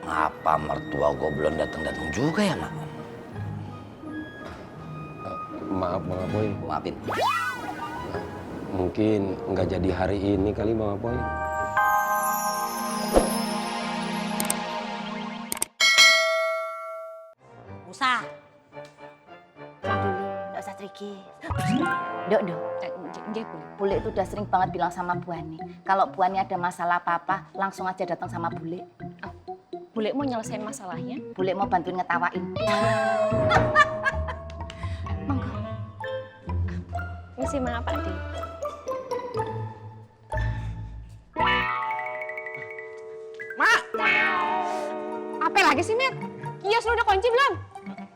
Apa mertua gue belum datang juga ya, Mak? Maaf Bang Apoy. Maafin. Mungkin nggak jadi hari ini kali Bang Apoy. Musa. Pulang dulu, nggak usah trikis. Dok. Nggih, Bu. Bule itu udah sering banget bilang sama Bu Ani. Kalau Bu Ani ada masalah apa-apa, langsung aja datang sama Bule. Bule mau nyelesain masalahnya? Bule mau bantuin ngetawain. Monggo. Misi Mang apa Ade? Mak, Apa lagi sih, Mir? Kios lu udah kunci belum?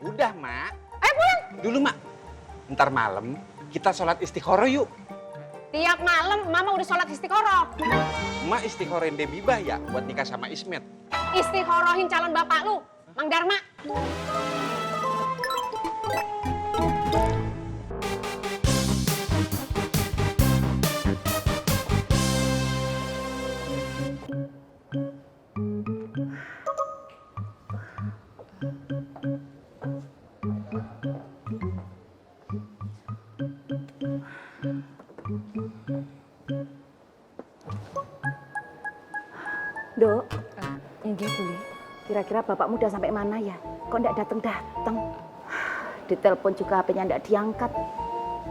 udah Mak. Ayo pulang. Dulu Mak, ntar malam kita sholat istikharah yuk. Tiap malam Mama udah sholat istiqoroh. Mak istikharohin Debibah ya buat nikah sama Ismet. Istiqorohin calon bapak lu, Mang Darma. Dok, Nggih, Bule. kira-kira bapakmu udah sampai mana ya? Kok nggak datang-datang? Ditelepon juga HP-nya nggak diangkat.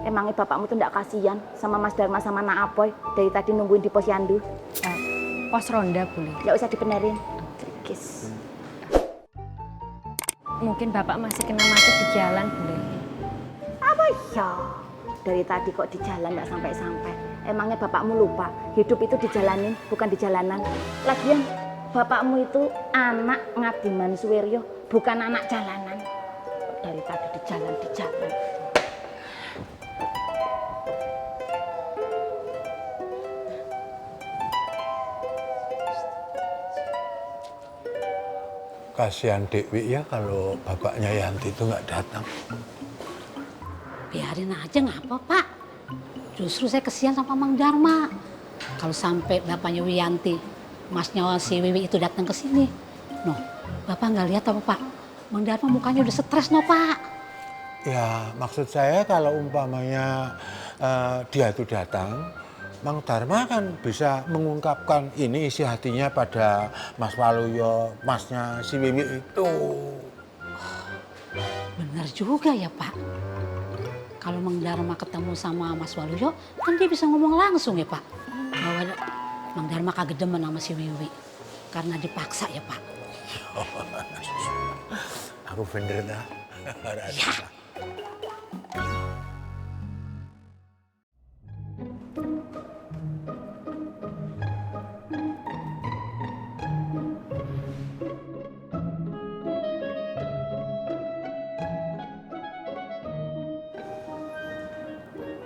Emangnya bapakmu tuh nggak kasihan sama Mas Dharma sama Nak Apoy dari tadi nungguin di posyandu? Pos ronda, Bule. Nggak usah dibenerin. Trikis. Mungkin bapak masih kena macet di jalan, Bule. Apa ya? Dari tadi kok di jalan nggak sampai-sampai. Emangnya bapakmu lupa hidup itu dijalanin bukan di jalanan. Lagian bapakmu itu anak Ngadiman Suwiryo, bukan anak jalanan. Dari tadi di jalan. Kasihan Dewi ya kalau bapaknya Yanti itu nggak datang. Biarin aja nggak apa Pak. Justru saya kesian sama Mang Dharma. Kalau sampai bapaknya Wiyanti, masnya si Wiwi itu datang ke sini. Noh, Bapak nggak lihat apa Pak? Mang Dharma mukanya udah stres noh Pak. Ya maksud saya kalau umpamanya dia itu datang, Mang Dharma kan bisa mengungkapkan ini isi hatinya pada Mas Waluyo, masnya si Wiwi itu. Benar juga ya Pak. Kalau Mang Dharma ketemu sama Mas Waluyo, kan dia bisa ngomong langsung ya Pak. Bahwa Mang Dharma kagak demen sama si Wiwi. Karena dipaksa ya Pak. Aku bener dah. Ya.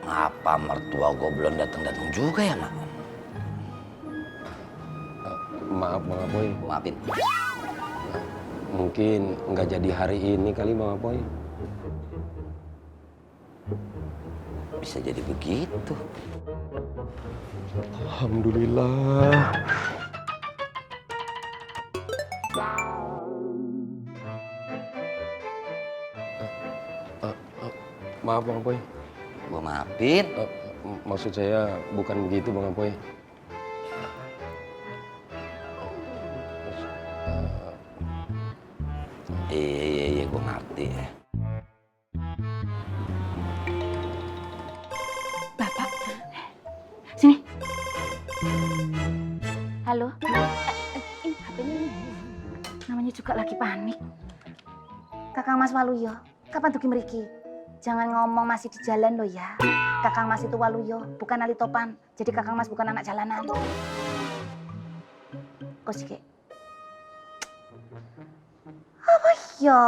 Apa mertua gue belum datang juga ya, Mak? Maaf Bang Apoy. Maafin. Mungkin nggak jadi hari ini kali Bang Apoy. Bisa jadi begitu. Alhamdulillah. Maaf Bang Apoy. Gue maafin. Maksud saya bukan begitu Bang Apoy. Iya, gue ngerti ya. Bapak, sini. Halo. Ini HP-nya ini. Namanya juga lagi panik. Kakang Mas Waluyo, kapan tuh mriki? Jangan ngomong masih di jalan lo ya. Kakang Mas itu Waluyo, bukan Ali Topan. Jadi Kakang Mas bukan anak jalanan. Kok sih, apa ya?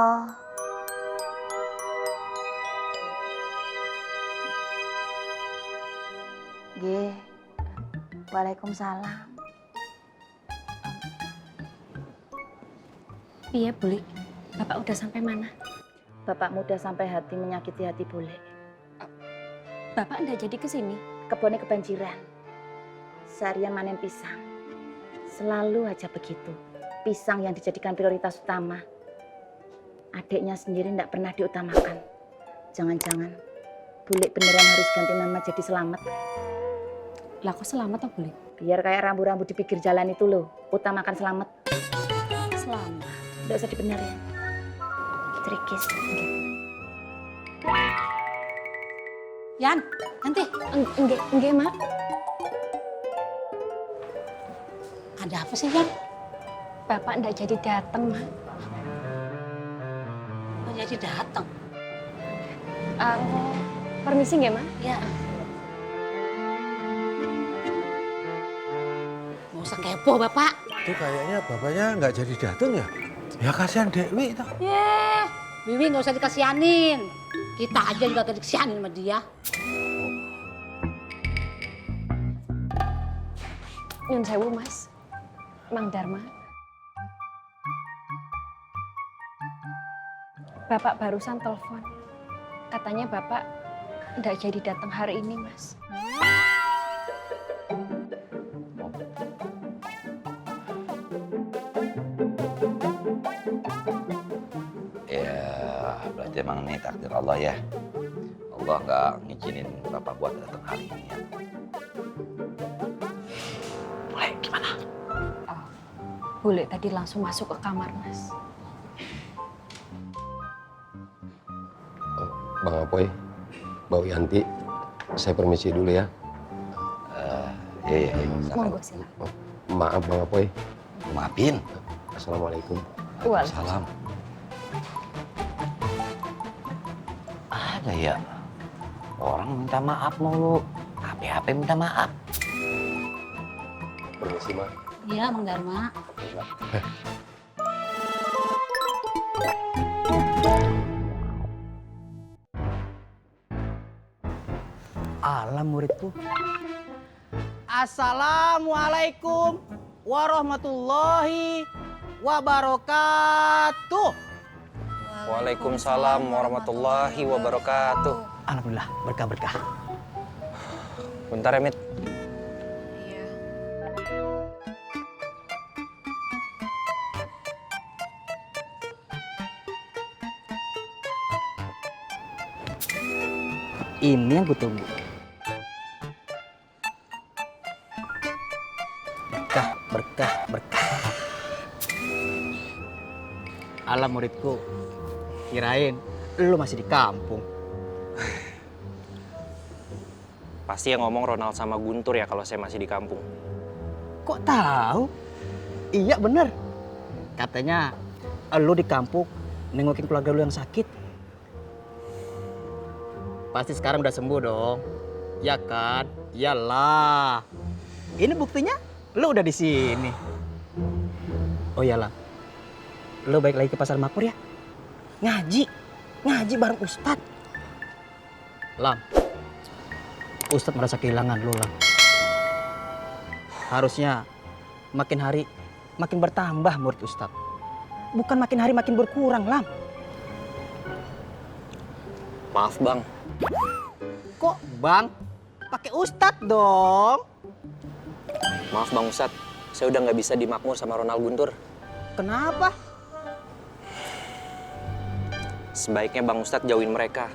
Nggih. Waalaikumsalam. Iya, Bule. Bapak udah sampai mana? Bapak muda sampai hati menyakiti hati Bule. Bapak ndak jadi ke sini? Kebunnya kebanjiran. Seharian manen pisang. Selalu aja begitu. pisang yang dijadikan prioritas utama. Adiknya sendiri tidak pernah diutamakan. Jangan-jangan Bule beneran harus ganti nama jadi Selamat. Lah kok Selamat, Bule? Biar kayak rambu-rambu di pinggir jalan itu loh, utamakan Selamat. Selamat. Nggak usah dibenerin. Trikis. Yan, nanti Enggak, Mak. ada apa sih, Yan? Bapak ndak jadi datang, Mak. Oh, jadi datang. Permisi nggak, Mak? Ya. Mau usah kepo, Bapak. Itu kayaknya bapaknya nggak jadi datang ya? Ya kasihan Dewi itu. Yeh, Wiwi nggak usah dikasihanin. Kita aja juga gak dikasihanin sama dia. Nyun sewu, Mas. Mang Darma. Bapak barusan telepon. Katanya Bapak nggak jadi datang hari ini, Mas. Ya, berarti emang ini takdir Allah ya. Allah nggak ngizinin Bapak buat datang hari ini ya. Mulai gimana? Bule tadi langsung masuk ke kamar, Mas. Bang Apoy, Mbak Wianti, saya permisi dulu ya. Iya. Monggo silakan. Maaf Bang Apoy. Maafin. Assalamualaikum. Salam. Ada ya orang minta maaf mulu. HP minta maaf. Permisi, Mak. Iya, Mang Darma. Alam muridku. Assalamualaikum warahmatullahi wabarakatuh. Waalaikumsalam warahmatullahi wabarakatuh. Alhamdulillah, berkah-berkah. Bentar ya, Mit. Ini yang kutunggu. Berkah, berkah, berkah. Alam muridku, kirain lu masih di kampung. Pasti yang ngomong Ronald sama Guntur ya kalau saya masih di kampung. Kok tahu? Iya bener. Katanya lu di kampung nengokin keluarga lu yang sakit. Pasti sekarang udah sembuh dong. Ya kan? Iyalah. Ini buktinya lu udah di sini. Oh iyalah. Lu balik lagi ke pasar Makmur ya? Ngaji bareng Ustadz. Lam. Ustadz merasa kehilangan lu, Lam. Harusnya makin hari makin bertambah murid Ustadz. Bukan makin hari makin berkurang, Lam. Maaf, Bang. Kok Bang? Pakai Ustadz dong. Maaf, Bang Ustadz. Saya udah nggak bisa dimakmur sama Ronald Guntur. Kenapa? Sebaiknya Bang Ustadz jauhin mereka.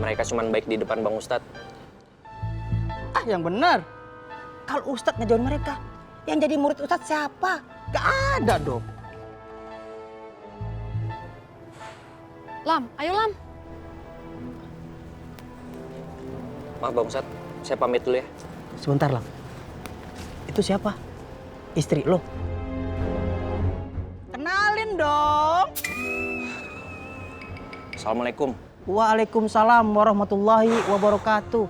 Mereka cuman baik di depan Bang Ustadz. Ah, yang benar. Kalau Ustadz ngejauhin mereka, yang jadi murid Ustadz siapa? Gak ada dong. Lam, ayo Lam. Maaf Bang Ustadz, saya pamit dulu ya. Sebentar, Lam. Itu siapa? Istri lo? Kenalin dong. Assalamualaikum. Waalaikumsalam warahmatullahi wabarakatuh.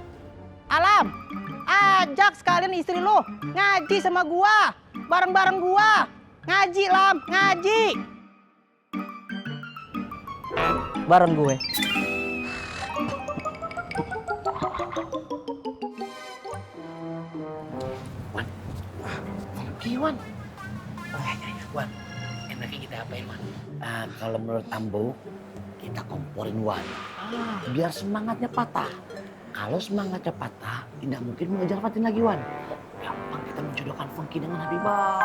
Alam, ajak sekalian istri lo ngaji sama gua. Bareng-bareng gua. Ngaji, Lam, ngaji. Bareng gue. Wan. Wan, enaknya kita apain, Wan? Kalau menurut Ambo, kita komporin Wan. Biar semangatnya patah. Kalau semangatnya patah, tidak mungkin mengejar Fatin lagi, Wan. Gampang kita menjodohkan Funky dengan Habibah.